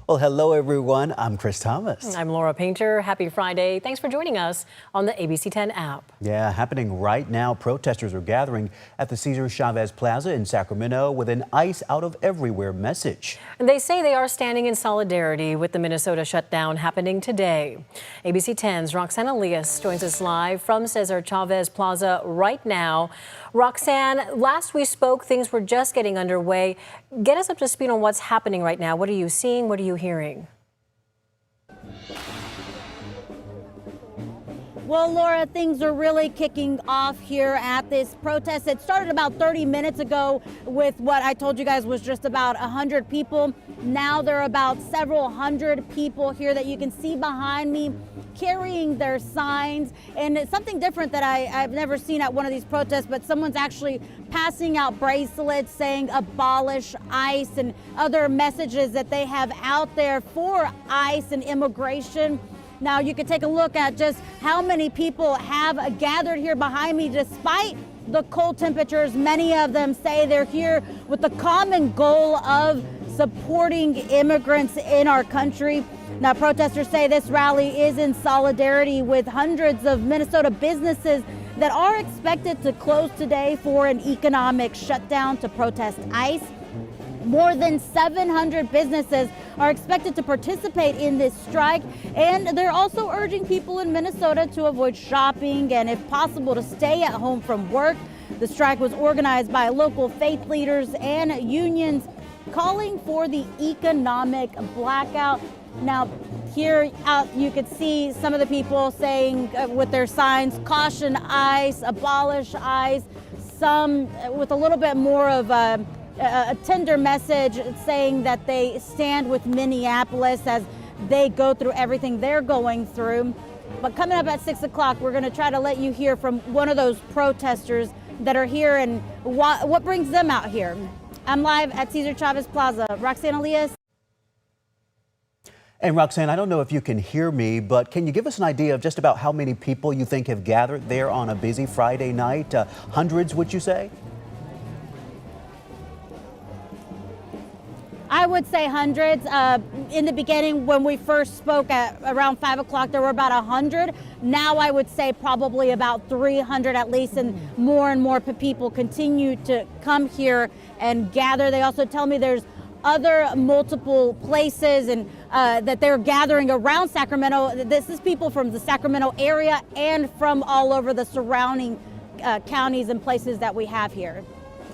Well, hello, everyone. I'm Chris Thomas. I'm Laura Painter. Happy Friday. Thanks for joining us on the ABC10 app. Yeah, happening right now. Protesters are gathering at the Cesar Chavez Plaza in Sacramento with an ICE out of everywhere message. And they say they are standing in solidarity with the Minnesota shutdown happening today. ABC10's Roxanne Elias joins us live from Cesar Chavez Plaza right now. Roxanne, last we spoke, things were just getting underway. Get us up to speed on what's happening right now. What are you seeing? What are you hearing? Well, Laura, things are really kicking off here at this protest. It started about 30 minutes ago with what I told you guys was just about 100 people. Now there are about several hundred people here that you can see behind me carrying their signs. And it's something different that I've never seen at one of these protests, but someone's actually passing out bracelets saying abolish ICE and other messages that they have out there for ICE and immigration. Now you can take a look at just how many people have gathered here behind me despite the cold temperatures. Many of them say they're here with the common goal of supporting immigrants in our country. Now protesters say this rally is in solidarity with hundreds of Minnesota businesses that are expected to close today for an economic shutdown to protest ICE. More than 700 businesses are expected to participate in this strike, and they're also urging people in Minnesota to avoid shopping and, if possible, to stay at home from work. The strike was organized by local faith leaders and unions calling for the economic blackout. Now, here out you could see some of the people saying with their signs, caution ICE, abolish ICE, some with a little bit more of a tender message saying that they stand with Minneapolis as they go through everything they're going through. But coming up at 6 o'clock, we're going to try to let you hear from one of those protesters that are here and what brings them out here. I'm live at Cesar Chavez Plaza. Roxanne Elias. And Roxanne, I don't know if you can hear me, but can you give us an idea of just about how many people you think have gathered there on a busy Friday night? Hundreds, would you say? I would say hundreds. In the beginning, when we first spoke at around 5 o'clock, there were about 100. Now I would say probably about 300 at least, and more people continue to come here and gather. They also tell me there's other multiple places and that they're gathering around Sacramento. This is people from the Sacramento area and from all over the surrounding counties and places that we have here.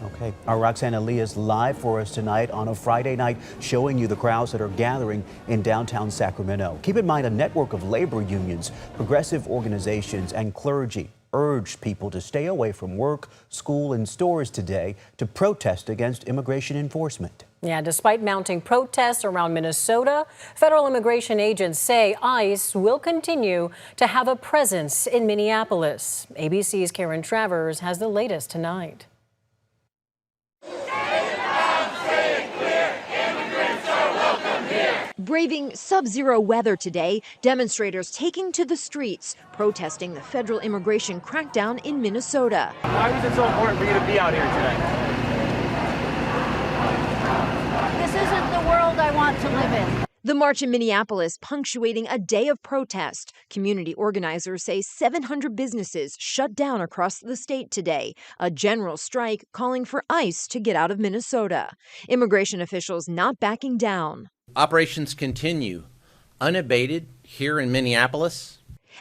Okay, our Roxanne Elias live for us tonight on a Friday night, showing you the crowds that are gathering in downtown Sacramento. Keep in mind, a network of labor unions, progressive organizations, and clergy urged people to stay away from work, school, and stores today to protest against immigration enforcement. Yeah, despite mounting protests around Minnesota, federal immigration agents say ICE will continue to have a presence in Minneapolis. ABC's Karen Travers has the latest tonight. Braving sub-zero weather today, demonstrators taking to the streets, protesting the federal immigration crackdown in Minnesota. Why was it so important for you to be out here today? This isn't the world I want to live in. The march in Minneapolis punctuating a day of protest. Community organizers say 700 businesses shut down across the state today. A general strike calling for ICE to get out of Minnesota. Immigration officials not backing down. Operations continue unabated here in Minneapolis.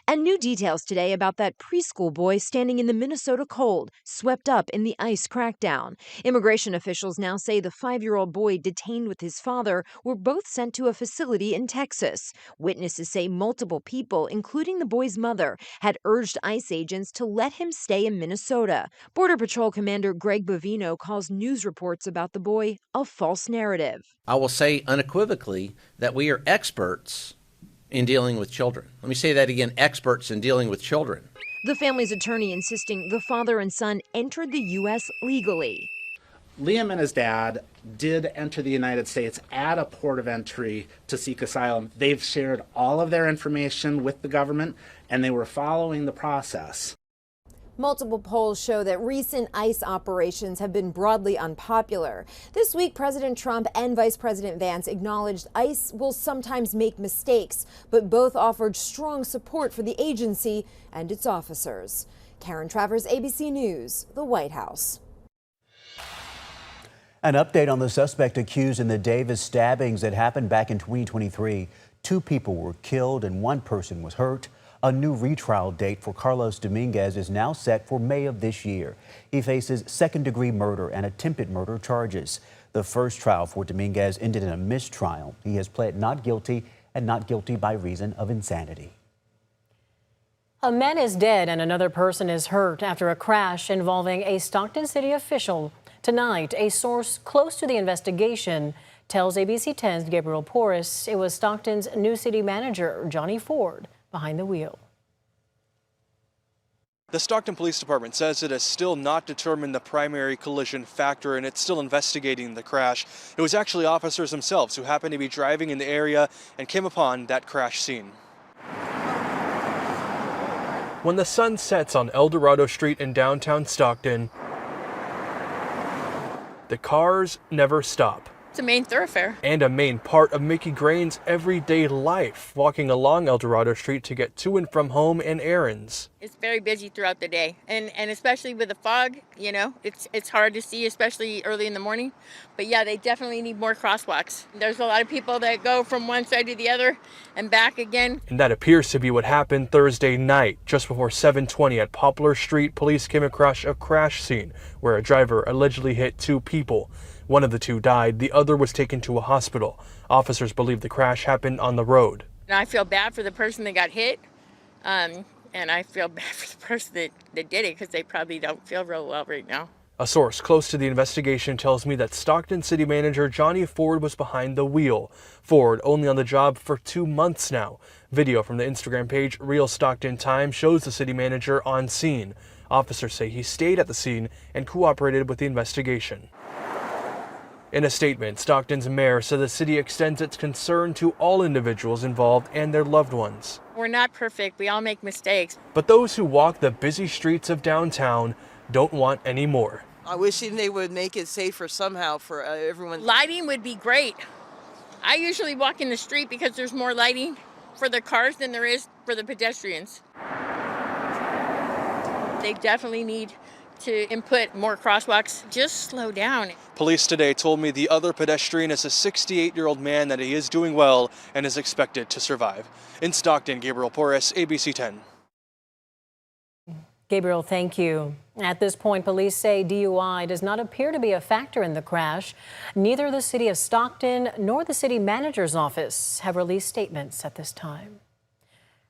And new details today about that preschool boy standing in the Minnesota cold, swept up in the ICE crackdown. Immigration officials now say the 5-year-old boy detained with his father were both sent to a facility in Texas. Witnesses say multiple people, including the boy's mother, had urged ICE agents to let him stay in Minnesota. Border Patrol Commander Greg Bovino calls news reports about the boy a false narrative. I will say unequivocally that we are experts in dealing with children. Let me say that again, experts in dealing with children. The family's attorney insisting the father and son entered the U.S. legally. Liam and his dad did enter the United States at a port of entry to seek asylum. They've shared all of their information with the government, and they were following the process. Multiple polls show that recent ICE operations have been broadly unpopular. This week, President Trump and Vice President Vance acknowledged ICE will sometimes make mistakes, but both offered strong support for the agency and its officers. Karen Travers, ABC News, the White House. An update on the suspect accused in the Davis stabbings that happened back in 2023. 2 people were killed and 1 person was hurt. A new retrial date for Carlos Dominguez is now set for May of this year. He faces second-degree murder and attempted murder charges. The first trial for Dominguez ended in a mistrial. He has pled not guilty and not guilty by reason of insanity. A man is dead and another person is hurt after a crash involving a Stockton City official. Tonight, a source close to the investigation tells ABC10's Gabriel Porras it was Stockton's new city manager, Johnny Ford, behind the wheel. The Stockton Police Department says it has still not determined the primary collision factor and it's still investigating the crash. It was actually officers themselves who happened to be driving in the area and came upon that crash scene. When the sun sets on El Dorado Street in downtown Stockton, the cars never stop. It's a main thoroughfare. And a main part of Mickey Grain's everyday life, walking along El Dorado Street to get to and from home and errands. It's very busy throughout the day, and especially with the fog, you know, it's hard to see, especially early in the morning. But yeah, they definitely need more crosswalks. There's a lot of people that go from one side to the other and back again. And that appears to be what happened Thursday night. Just before 7:20 at Poplar Street, police came across a crash scene where a driver allegedly hit 2 people. One of the 2 died, the other was taken to a hospital. Officers believe the crash happened on the road. And I feel bad for the person that got hit, and I feel bad for the person that did it because they probably don't feel real well right now. A source close to the investigation tells me that Stockton City Manager Johnny Ford was behind the wheel. Ford only on the job for 2 months now. Video from the Instagram page Real Stockton Times shows the city manager on scene. Officers say he stayed at the scene and cooperated with the investigation. In a statement, Stockton's mayor said the city extends its concern to all individuals involved and their loved ones. We're not perfect. We all make mistakes. But those who walk the busy streets of downtown don't want any more. I wish they would make it safer somehow for everyone. Lighting would be great. I usually walk in the street because there's more lighting for the cars than there is for the pedestrians. They definitely need to input more crosswalks. Just slow down. Police today told me the other pedestrian is a 68-year-old man, that he is doing well and is expected to survive. In Stockton, Gabriel Porras, ABC 10. Gabriel, thank you. At this point, police say DUI does not appear to be a factor in the crash. Neither the city of Stockton nor the city manager's office have released statements at this time.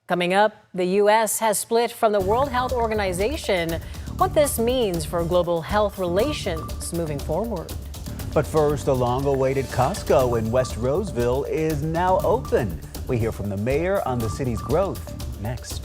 Coming up, the U.S. has split from the World Health Organization. What this means for global health relations moving forward. But first, the long-awaited Costco in West Roseville is now open. We hear from the mayor on the city's growth next.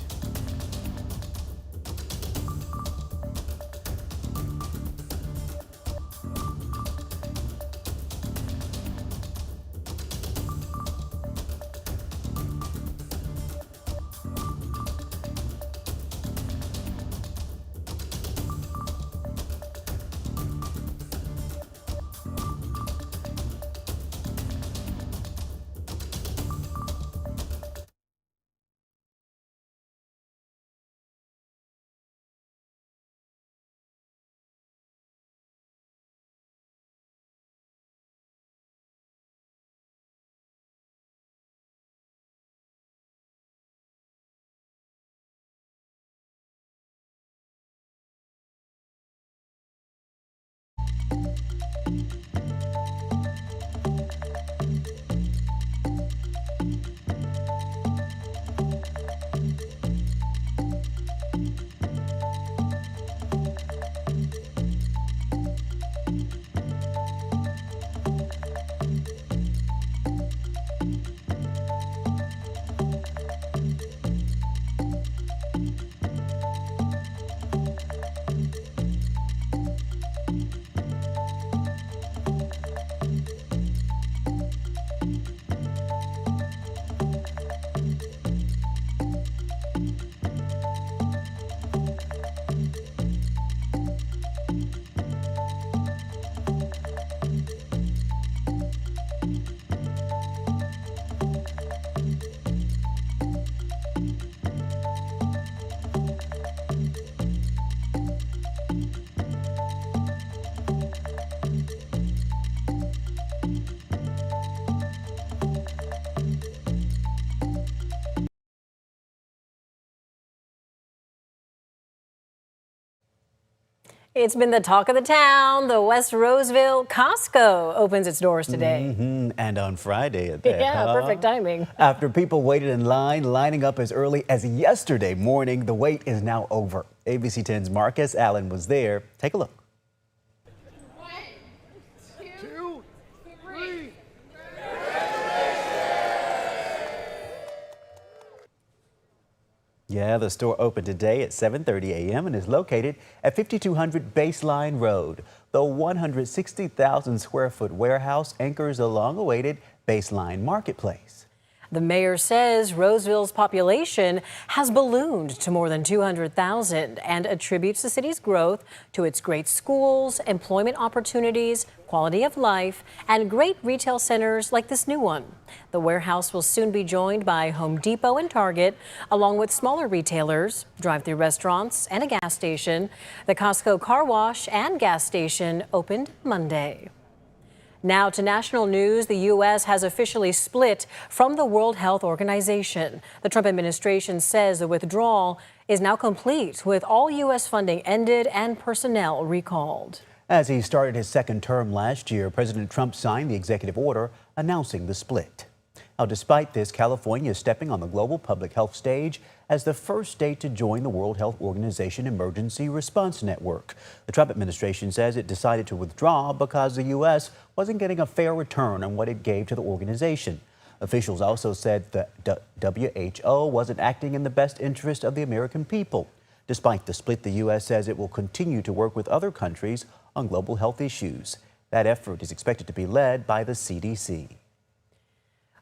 It's been the talk of the town. The West Roseville Costco opens its doors today. And on Friday at that. Yeah, perfect timing. After people waited in line, lining up as early as yesterday morning, the wait is now over. ABC 10's Marcus Allen was there. Take a look. Yeah, the store opened today at 7:30 a.m. and is located at 5200 Baseline Road. The 160,000 square foot warehouse anchors a long-awaited Baseline Marketplace. The mayor says Roseville's population has ballooned to more than 200,000 and attributes the city's growth to its great schools, employment opportunities, quality of life, and great retail centers like this new one. The warehouse will soon be joined by Home Depot and Target, along with smaller retailers, drive-through restaurants, and a gas station. The Costco car wash and gas station opened Monday. Now to national news, the U.S. has officially split from the World Health Organization. The Trump administration says the withdrawal is now complete, with all U.S. funding ended and personnel recalled. As he started his second term last year, President Trump signed the executive order announcing the split. Now, despite this, California is stepping on the global public health stage as the first state to join the World Health Organization Emergency Response Network. The Trump administration says it decided to withdraw because the U.S. wasn't getting a fair return on what it gave to the organization. Officials also said the WHO wasn't acting in the best interest of the American people. Despite the split, the U.S. says it will continue to work with other countries on global health issues. That effort is expected to be led by the CDC.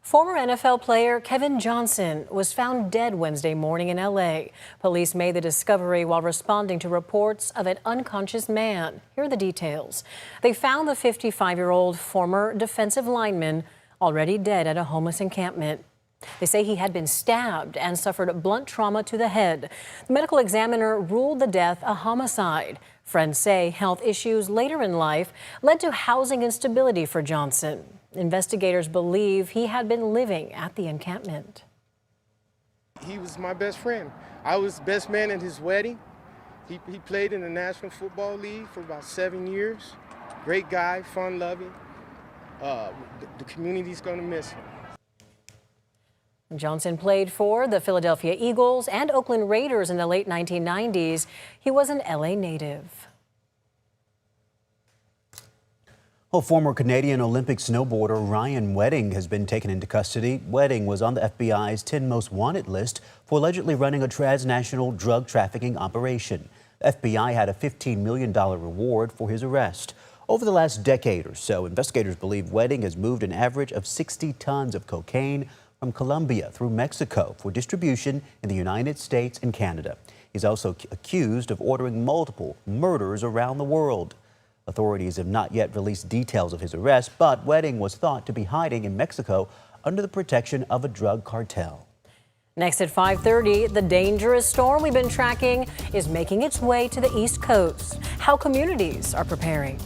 Former NFL player Kevin Johnson was found dead Wednesday morning in L.A. Police made the discovery while responding to reports of an unconscious man. Here are the details. They found the 55-year-old former defensive lineman already dead at a homeless encampment. They say he had been stabbed and suffered blunt trauma to the head. The medical examiner ruled the death a homicide. Friends say health issues later in life led to housing instability for Johnson. Investigators believe he had been living at the encampment. He was my best friend. I was best man at his wedding. He played in the National Football League for about 7 years. Great guy, fun-loving. The community's going to miss him. Johnson played for the Philadelphia Eagles and Oakland Raiders in the late 1990s. He was an LA native. Well, former Canadian Olympic snowboarder Ryan Wedding has been taken into custody. Wedding was on the FBI's 10 most wanted list for allegedly running a transnational drug trafficking operation. The FBI had a $15 million reward for his arrest. Over the last decade or so, investigators believe Wedding has moved an average of 60 tons of cocaine from Colombia through Mexico for distribution in the United States and Canada. He's also accused of ordering multiple murders around the world. Authorities have not yet released details of his arrest, but Wedding was thought to be hiding in Mexico under the protection of a drug cartel. Next at 5:30, the dangerous storm we've been tracking is making its way to the East Coast. How communities are preparing.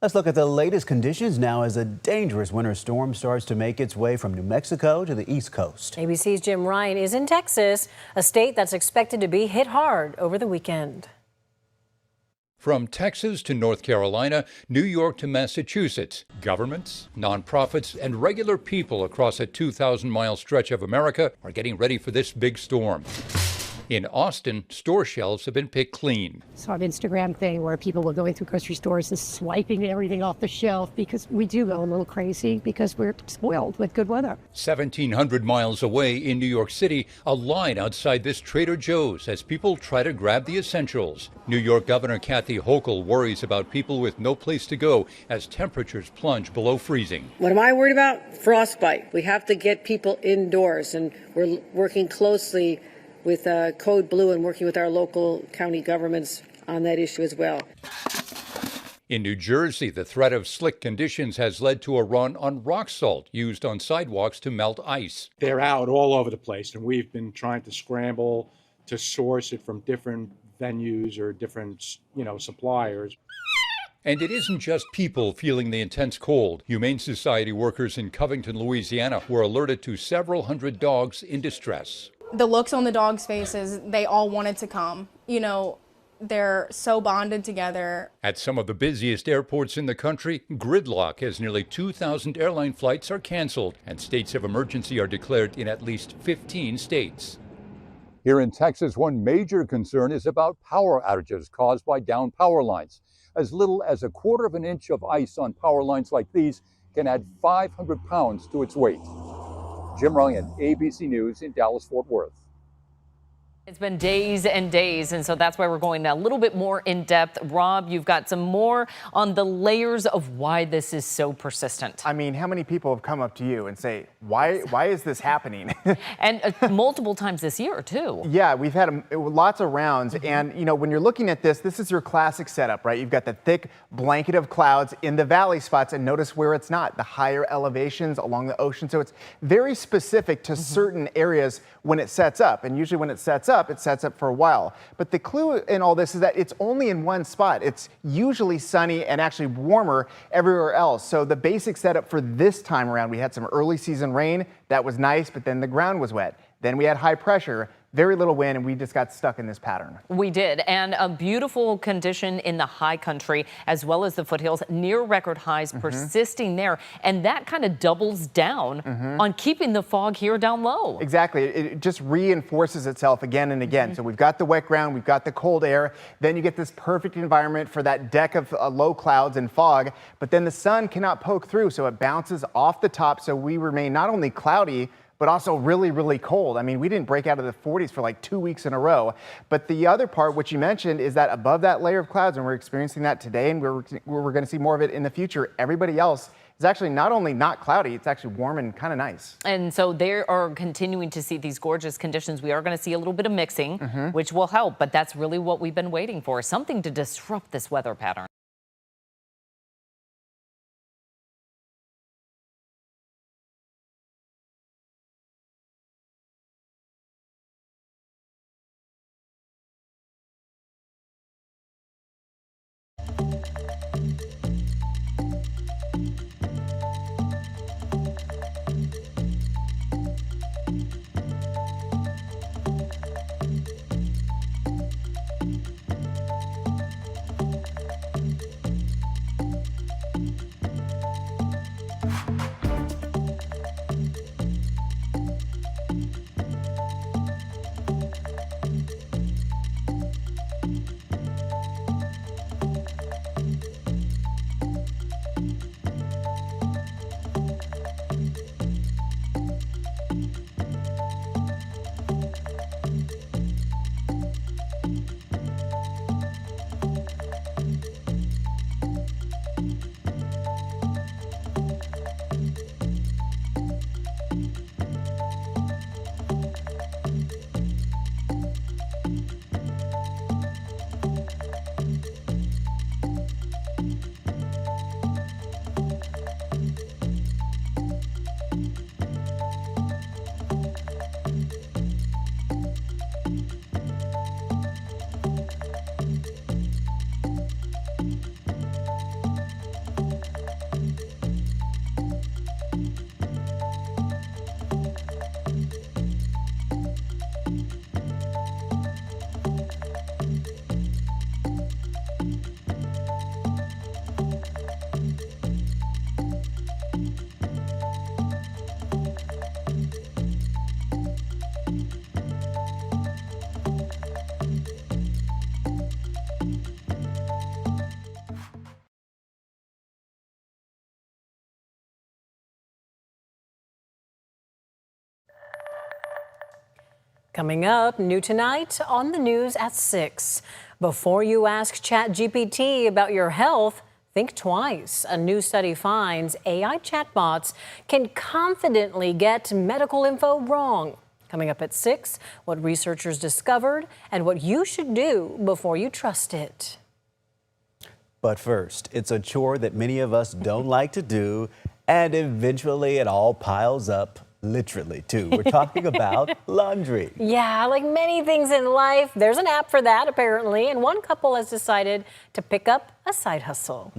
Let's look at the latest conditions now as a dangerous winter storm starts to make its way from New Mexico to the East Coast. ABC's Jim Ryan is in Texas, a state that's expected to be hit hard over the weekend. From Texas to North Carolina, New York to Massachusetts, governments, nonprofits, and regular people across a 2,000-mile stretch of America are getting ready for this big storm. In Austin, store shelves have been picked clean. Saw an Instagram thing where people were going through grocery stores and swiping everything off the shelf because we do go a little crazy because we're spoiled with good weather. 1,700 miles away in New York City, a line outside this Trader Joe's as people try to grab the essentials. New York Governor Kathy Hochul worries about people with no place to go as temperatures plunge below freezing. What am I worried about? Frostbite. We have to get people indoors, and we're working closely with Code Blue and working with our local county governments on that issue as well. In New Jersey, the threat of slick conditions has led to a run on rock salt used on sidewalks to melt ice. They're out all over the place, and we've been trying to scramble to source it from different venues or different, suppliers. And it isn't just people feeling the intense cold. Humane Society workers in Covington, Louisiana, were alerted to several hundred dogs in distress. The looks on the dogs' faces, they all wanted to come. They're so bonded together. At some of the busiest airports in the country, gridlock as nearly 2,000 airline flights are canceled and states of emergency are declared in at least 15 states. Here in Texas, one major concern is about power outages caused by down power lines. As little as 1/4 of an inch of ice on power lines like these can add 500 pounds to its weight. Jim Ryan, ABC News in Dallas-Fort Worth. It's been days and days, and so that's why we're going a little bit more in depth. Rob, you've got some more on the layers of why this is so persistent. I mean, how many people have come up to you and say, why is this happening? And multiple times this year, too. Yeah, we've had lots of rounds. And, you know, when you're looking at this, this is your classic setup, right? You've got the thick blanket of clouds in the valley spots, and notice where it's not, the higher elevations along the ocean. So it's very specific to certain areas when it sets up. And usually when it sets up for a while. But the clue in all this is that it's only in one spot. It's usually sunny and actually warmer everywhere else. So the basic setup for this time around, we had some early season rain. That was nice, but then the ground was wet. Then we had high pressure, very little wind, and we just got stuck in this pattern. We did, and a beautiful condition in the high country as well as the foothills, near record highs persisting there, and that kind of doubles down on keeping the fog here down low. Exactly, it just reinforces itself again and again. So we've got the wet ground, we've got the cold air, then you get this perfect environment for that deck of low clouds and fog, but then the sun cannot poke through, so it bounces off the top, so we remain not only cloudy, but also really, really cold. I mean, we didn't break out of the 40s for like 2 weeks in a row. But the other part, which you mentioned, is that above that layer of clouds, and we're experiencing that today, and we're going to see more of it in the future, everybody else is actually not only not cloudy, it's actually warm and kind of nice. And so they are continuing to see these gorgeous conditions. We are going to see a little bit of mixing, which will help, but that's really what we've been waiting for, something to disrupt this weather pattern. Coming up, new tonight on the news at 6. Before you ask ChatGPT about your health, think twice. A new study finds AI chatbots can confidently get medical info wrong. Coming up at 6, what researchers discovered and what you should do before you trust it. But first, it's a chore that many of us don't like to do, and eventually it all piles up. Literally, too. We're talking about laundry. Yeah, like many things in life, there's an app for that, apparently, and one couple has decided to pick up a side hustle.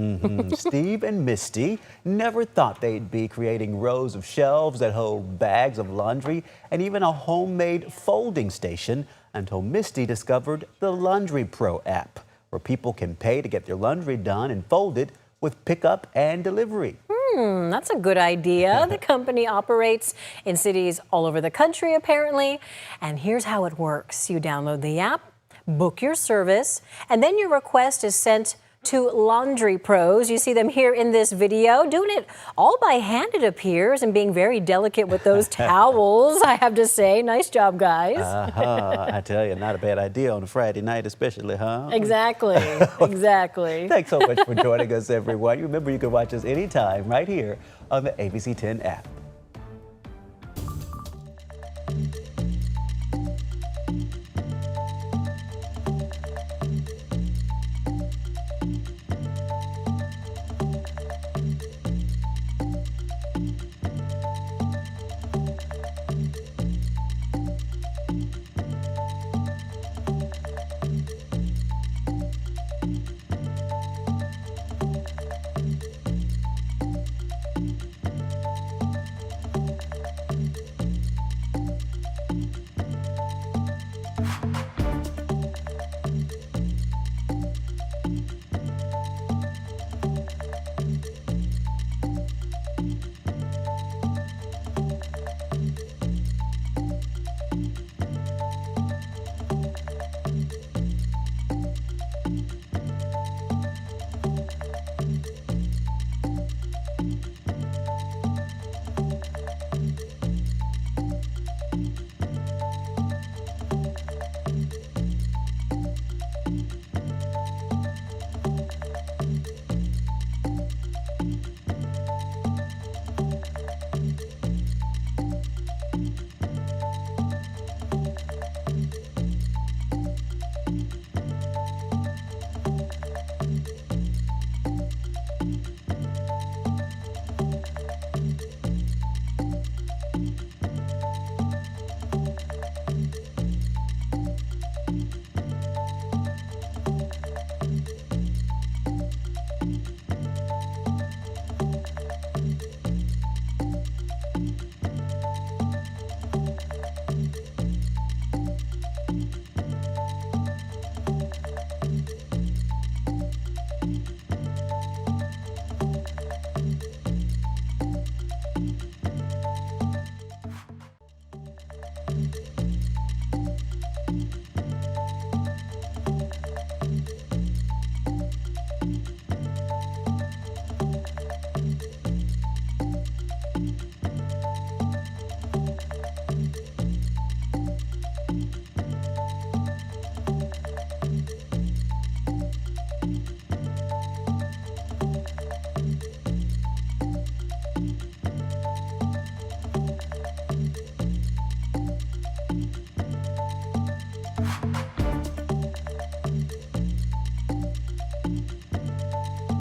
Steve and Misty never thought they'd be creating rows of shelves that hold bags of laundry and even a homemade folding station until Misty discovered the Laundry Pro app, where people can pay to get their laundry done and folded with pickup and delivery. That's a good idea. The company operates in cities all over the country, apparently. And here's how it works. You download the app, book your service, and then your request is sent Two laundry pros. You see them here in this video, doing it all by hand, it appears, and being very delicate with those towels, I have to say. Nice job, guys. I tell you, not a bad idea on a Friday night, especially, huh? Exactly. Exactly. Thanks so much for joining us, everyone. Remember, you can watch us anytime right here on the ABC10 app.